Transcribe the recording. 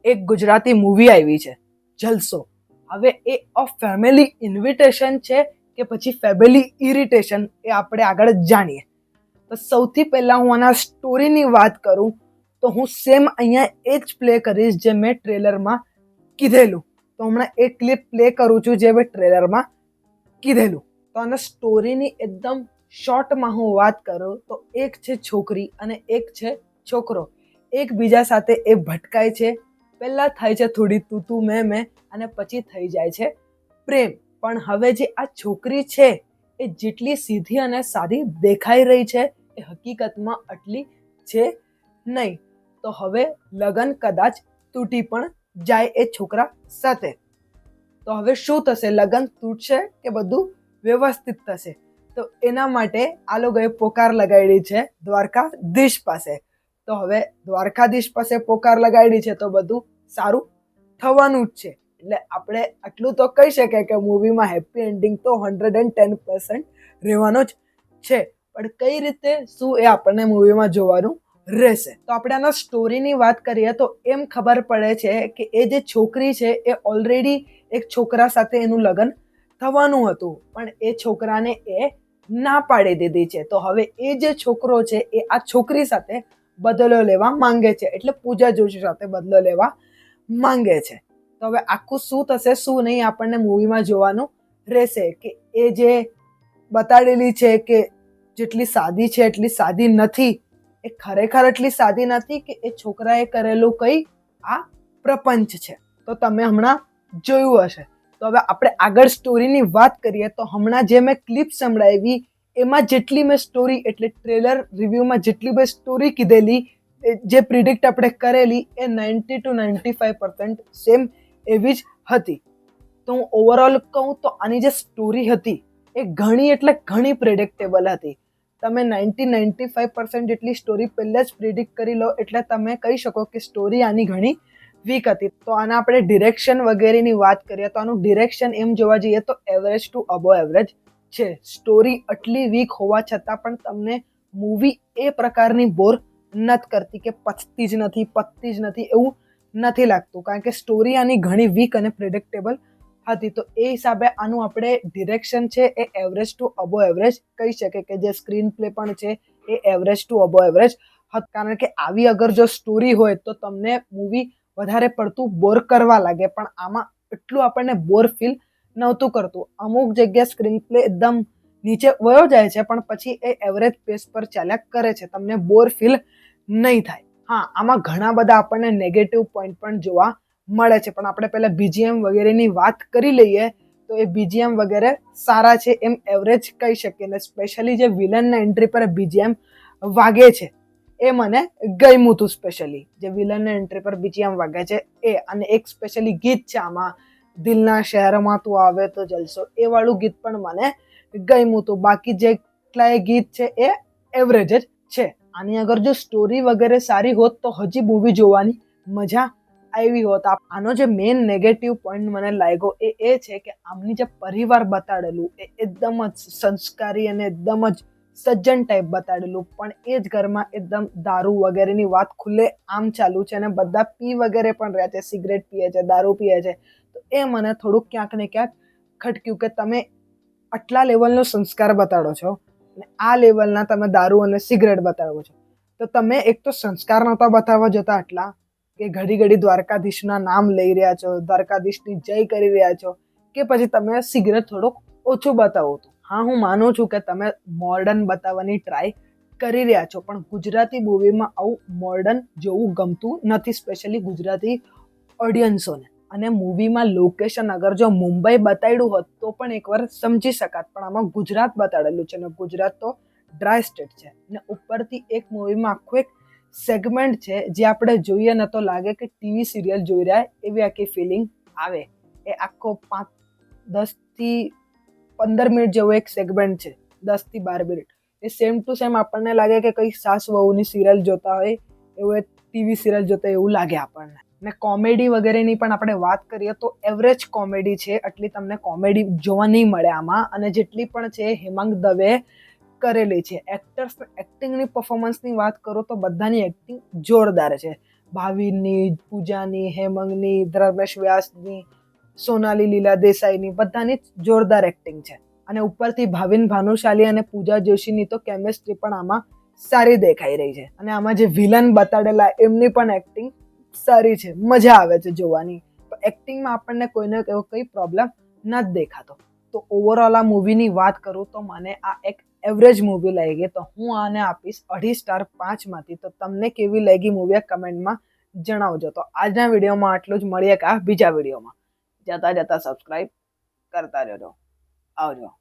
એક ગુજરાતી મૂવી આવી છે જલસો. હવે એ અ ફેમિલી ઇન્વિટેશન છે કે પછી ફેમિલી ઇરિટેશન એ આપણે આગળ જાણીએ. તો સૌથી પહેલાં હું આના સ્ટોરીની વાત કરું તો હું સેમ અહીંયા એ જ પ્લે કરીશ જે મેં ટ્રેલરમાં કીધેલું. તો હમણાં એક ક્લિપ પ્લે કરું છું જે મેં ટ્રેલરમાં કીધેલું. તો આના સ્ટોરીની એકદમ શોર્ટમાં હું વાત કરું તો એક છે છોકરી અને એક છે છોકરો. એકબીજા સાથે એ ભટકાય છે. પહેલાં થાય છે થોડી તું મેં અને પછી થઈ જાય છે પ્રેમ. પણ હવે જે આ છોકરી છે એ જેટલી સીધી અને સાદી દેખાઈ રહી છે એ હકીકતમાં આટલી છે નહીં. તો હવે લગન કદાચ તૂટી પણ જાય એ છોકરા સાથે. તો હવે શું થશે? લગન તૂટશે કે બધું વ્યવસ્થિત થશે? તો એના માટે આ લોકોએ પોકાર લગાડી છે દ્વારકાધીશ પાસે. તો હવે દ્વારકાધીશ પાસે પોકાર લગાડી છે તો બધું સારું થવાનું જ છે. એટલે આપણે આટલું તો કહી શકીએ કે મૂવીમાં હેપી એન્ડિંગ તો 110% રહેવાનો જ છે. પણ કઈ રીતે શું એ આપણને મૂવીમાં જોવાનું રહેશે. તો આપણે આના સ્ટોરીની વાત કરીએ તો એમ ખબર પડે છે કે એ જે છોકરી છે એ ઓલરેડી એક છોકરા સાથે એનું લગ્ન થવાનું હતું પણ એ છોકરાને એ ના પાડી દીધી છે. તો હવે એ જે છોકરો છે એ આ છોકરી સાથે બદલો લેવા માંગે છે. એટલે પૂજા જોશી સાથે બદલો લેવા માંગે છે. તો હવે આખું શું થશે શું નહીં આપણને મૂવીમાં જોવાનું રહેશે. કે એ જે બતાડેલી છે કે જેટલી સાદી છે એટલી સાદી નથી. એ ખરેખર એટલી સાદી નથી કે એ છોકરાએ કરેલું કંઈ આ પ્રપંચ છે. તો તમે હમણાં જોયું હશે. તો હવે આપણે આગળ સ્ટોરીની વાત કરીએ તો હમણાં જે મેં ક્લિપ સંભળાવી એમાં જેટલી મેં સ્ટોરી એટલે ટ્રેલર રિવ્યૂમાં જેટલી મેં સ્ટોરી કીધેલી જે પ્રિડિક્ટ આપણે કરેલી એ 90 to 95% સેમ એવી જ હતી. તો હું ઓવરઓલ કહું તો આની જે સ્ટોરી હતી એ ઘણી એટલે ઘણી પ્રિડિક્ટેબલ હતી. તમે 90-95% જેટલી સ્ટોરી પહેલાં જ પ્રિડિક્ટ કરી લો એટલે તમે કહી શકો કે સ્ટોરી આની ઘણી વીક હતી. તો આના આપણે ડિરેક્શન વગેરેની વાત કરીએ તો આનું ડિરેક્શન એમ જોવા જઈએ તો એવરેજ ટુ અબો એવરેજ છે. સ્ટોરી આટલી વીક હોવા છતાં પણ તમને મૂવી એ પ્રકારની બોર નથી કરતી કે પચતી જ નથી એવું નથી લાગતું. કારણ કે સ્ટોરી આની ઘણી વીક અને પ્રિડિક્ટેબલ હતી. તો એ હિસાબે આનું આપણે ડિરેક્શન છે એ એવરેજ ટુ અબો એવરેજ કહી શકીએ કે જે સ્ક્રીન પ્લે પણ છે એ એવરેજ ટુ અબો એવરેજ હતું. કારણ કે આવી અગર જો સ્ટોરી હોય તો તમને મૂવી વધારે પડતું બોર કરવા લાગે પણ આમાં એટલું આપણને બોર ફીલ નહોતું કરતું. અમુક જગ્યા સ્ક્રીન પ્લે એકદમ નીચે વયો જાય છે પણ પછી એ એવરેજ પેસ પર ચાલ્યા કરે છે. તમને બોર ફીલ નહીં થાય. હા, આમાં ઘણા બધા આપણને નેગેટિવ પોઈન્ટ પણ જોવા મળે છે પણ આપણે પહેલાં બીજીએમ વગેરેની વાત કરી લઈએ તો એ બીજીએમ વગેરે સારા છે એમ એવરેજ કહી શકીએ. ને સ્પેશિયલી જે વિલનના એન્ટ્રી પર બીજીએમ વાગે છે એ મને ગમ્યું હતું. સ્પેશિયલી જે વિલનના એન્ટ્રી પર બીજીએમ વાગે છે એ અને એક સ્પેશિયલી ગીત છે આમાં દિલના શહેરમાં તું આવે તો જલસો એ વાળું ગીત પણ મને ગમ્યું હતું. બાકી જેટલા ગીત છે એ એવરેજ જ છે. આની અગર જો સ્ટોરી વગેરે સારી હોત તો હજી મૂવી જોવાની મજા આવી હોત. આનો જે મેઇન નેગેટિવ પોઈન્ટ મને લાગ્યો એ છે કે આમની જે પરિવાર બતાડેલું એ એકદમ જ સંસ્કારી અને એકદમ જ સજ્જન ટાઈપ બતાડેલું પણ એ જ ઘરમાં એકદમ દારૂ વગેરેની વાત ખુલ્લે આમ ચાલુ છે અને બધા પી વગેરે પણ રહ્યા છે, સિગરેટ પીએ છે, દારૂ પીએ છે. તો એ મને થોડુંક ક્યાંક ને ક્યાંક ખટક્યું કે તમે આટલા લેવલનો સંસ્કાર બતાડો છો અને આ લેવલના તમે દારૂ અને સિગરેટ બતાવો છો. તો તમે એક તો સંસ્કાર નહોતા બતાવવા જતા આટલા કે ઘડી દ્વારકાધીશના નામ લઈ રહ્યા છો, દ્વારકાધીશની જય કરી રહ્યા છો કે પછી તમે સિગરેટ થોડુંક ઓછું બતાવો તો. હા, હું માનું છું કે તમે મોડર્ન બતાવવાની ટ્રાય કરી રહ્યા છો પણ ગુજરાતી મૂવીમાં આવું મોડર્ન જોવું ગમતું નથી, સ્પેશિયલી ગુજરાતી ઓડિયન્સોને. અને મૂવીમાં લોકેશન અગર જો મુંબઈ બતાડ્યું હોત તો પણ એકવાર સમજી શકાત પણ આમાં ગુજરાત બતાડેલું છે અને ગુજરાત તો ડ્રાય સ્ટેટ છે અને ઉપરથી એક મૂવીમાં આખું એક સેગમેન્ટ છે જે આપણે જોઈએ ને તો લાગે કે ટીવી સિરિયલ જોઈ રહ્યા એવી આખી ફિલિંગ આવે. એ આખો 10-15 મિનિટ જેવો એક સેગમેન્ટ છે, 10-12 મિનિટ. એ સેમ ટુ સેમ આપણને લાગે કે કંઈ સાસ વહુની સિરિયલ જોતા હોય એવું એક ટીવી સિરિયલ જોતા એવું લાગે આપણને. ને કોમેડી વગેરેની પણ આપણે વાત કરીએ તો એવરેજ કોમેડી છે. આટલી તમને કોમેડી જોવા નહીં મળે આમાં અને જેટલી પણ છે હેમાંગ દવે કરેલી છે. એક્ટર્સ એક્ટિંગની પરફોર્મન્સની વાત કરો તો બધાની એક્ટિંગ જોરદાર છે. ભાવિનની, પૂજાની, હેમંગની, ધર્મેશ વ્યાસની, સોનાલી લીલા દેસાઈની બધાની જ જોરદાર એક્ટિંગ છે. અને ઉપરથી ભાવિન ભાનુશાલી અને પૂજા જોશીની તો કેમેસ્ટ્રી પણ આમાં સારી દેખાઈ રહી છે. અને આમાં જે વિલન બતાડેલા એમની પણ એક્ટિંગ સારી છે, મજા આવે છે જોવાની. એક્ટિંગમાં આપણને કોઈને એવો કંઈ પ્રોબ્લેમ નથી દેખાતો. તો ઓવરઓલ આ મૂવીની વાત કરું તો મને આ એક એવરેજ મૂવી લાગી. તો હું આને આપીશ 2.5 સ્ટાર 5માંથી. તો તમને કેવી લાગી મૂવી કમેન્ટમાં જણાવજો. તો આજના વિડીયોમાં આટલું જ. મળીએ આ બીજા વિડીયોમાં. જતા સબસ્ક્રાઈબ કરતા રહેજો. આવજો.